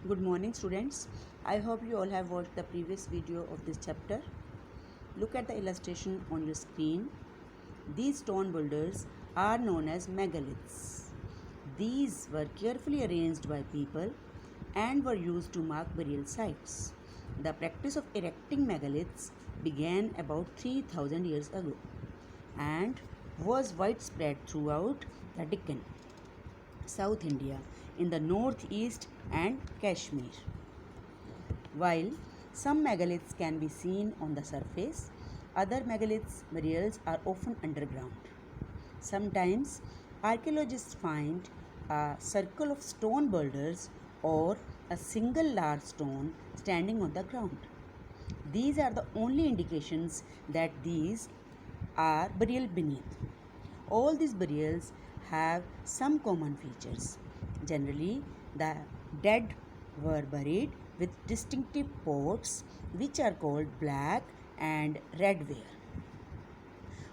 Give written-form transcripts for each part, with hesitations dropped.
Good morning, students. I hope you all have watched the previous video of this chapter. Look at the illustration on your screen. These stone boulders are known as megaliths. These were carefully arranged by people and were used to mark burial sites. The practice of erecting megaliths began about 3000 years ago and was widespread throughout the Deccan, South India, in the northeast and Kashmir. While some megaliths can be seen on the surface, other megaliths burials are often underground. Sometimes archaeologists find a circle of stone boulders or a single large stone standing on the ground. These are the only indications that these are burial beneath. All these burials have some common features. Generally, the dead were buried with distinctive pots which are called black and red ware.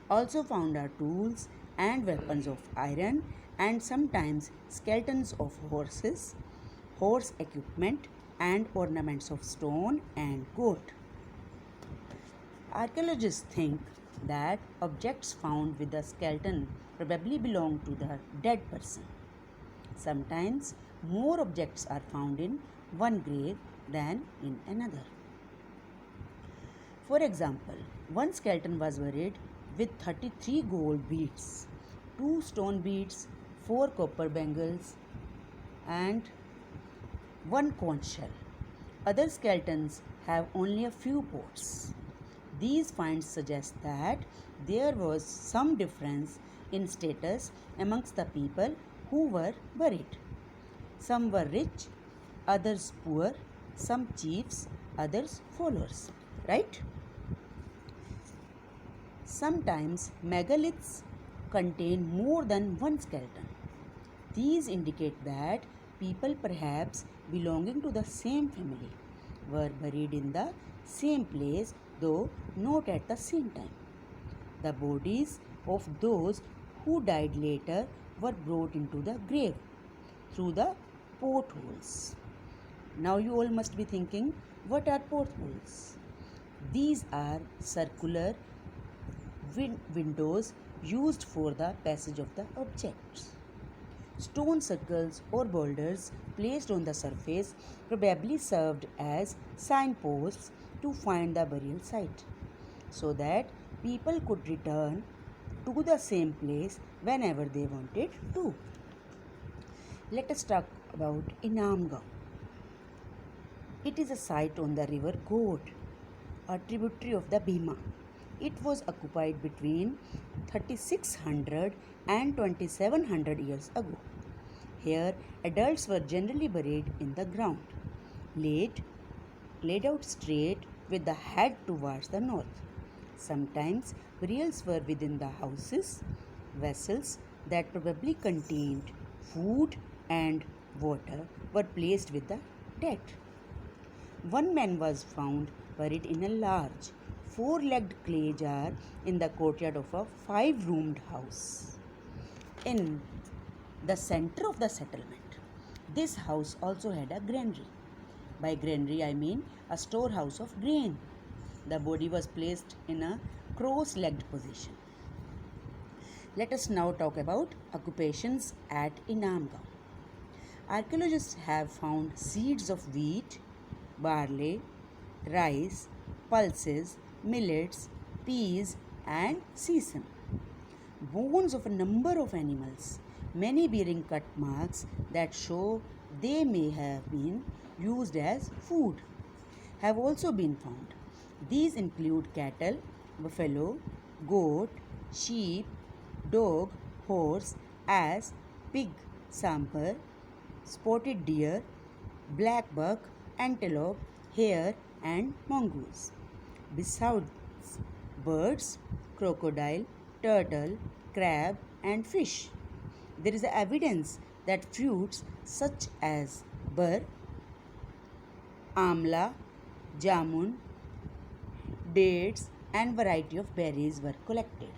Also found are tools and weapons of iron and sometimes skeletons of horses, horse equipment and ornaments of stone and goat. Archaeologists think that objects found with the skeleton probably belong to the dead person. Sometimes more objects are found in one grave than in another. For example, one skeleton was buried with 33 gold beads, 2 stone beads, 4 copper bangles, and 1 conch shell. Other skeletons have only a few pots. These finds suggest that there was some difference in status amongst the people who were buried. Some were rich, others poor, some chiefs, others followers, right? Sometimes megaliths contain more than one skeleton. These indicate that people perhaps belonging to the same family were buried in the same place though not at the same time. The bodies of those who died later were brought into the grave through the portholes. Now you all must be thinking, what are portholes? These are circular windows used for the passage of the objects. Stone circles or boulders placed on the surface probably served as signposts to find the burial site so that people could return to the same place whenever they wanted to. Let us talk about Inamgaon. It is a site on the river God, a tributary of the Bhima. It was occupied between 3600 and 2700 years ago. Here, adults were generally buried in the ground, laid out straight with the head towards the north. Sometimes burials were within the houses. Vessels that probably contained food and water were placed with the dead. One man was found buried in a large, 4-legged clay jar in the courtyard of a 5-roomed house in the center of the settlement. This house also had a granary. By granary, I mean a storehouse of grain. The body was placed in a cross-legged position. Let us now talk about occupations at Inamgaon. Archaeologists have found seeds of wheat, barley, rice, pulses, millets, peas, and sesame. Bones of a number of animals, many bearing cut marks that show they may have been used as food, have also been found. These include cattle, buffalo, goat, sheep, dog, horse, ass, pig, sambar, spotted deer, black buck, antelope, hare, and mongoose. Besides birds, crocodile, turtle, crab, and fish. There is evidence that fruits such as bar, amla, jamun, dates, and variety of berries were collected.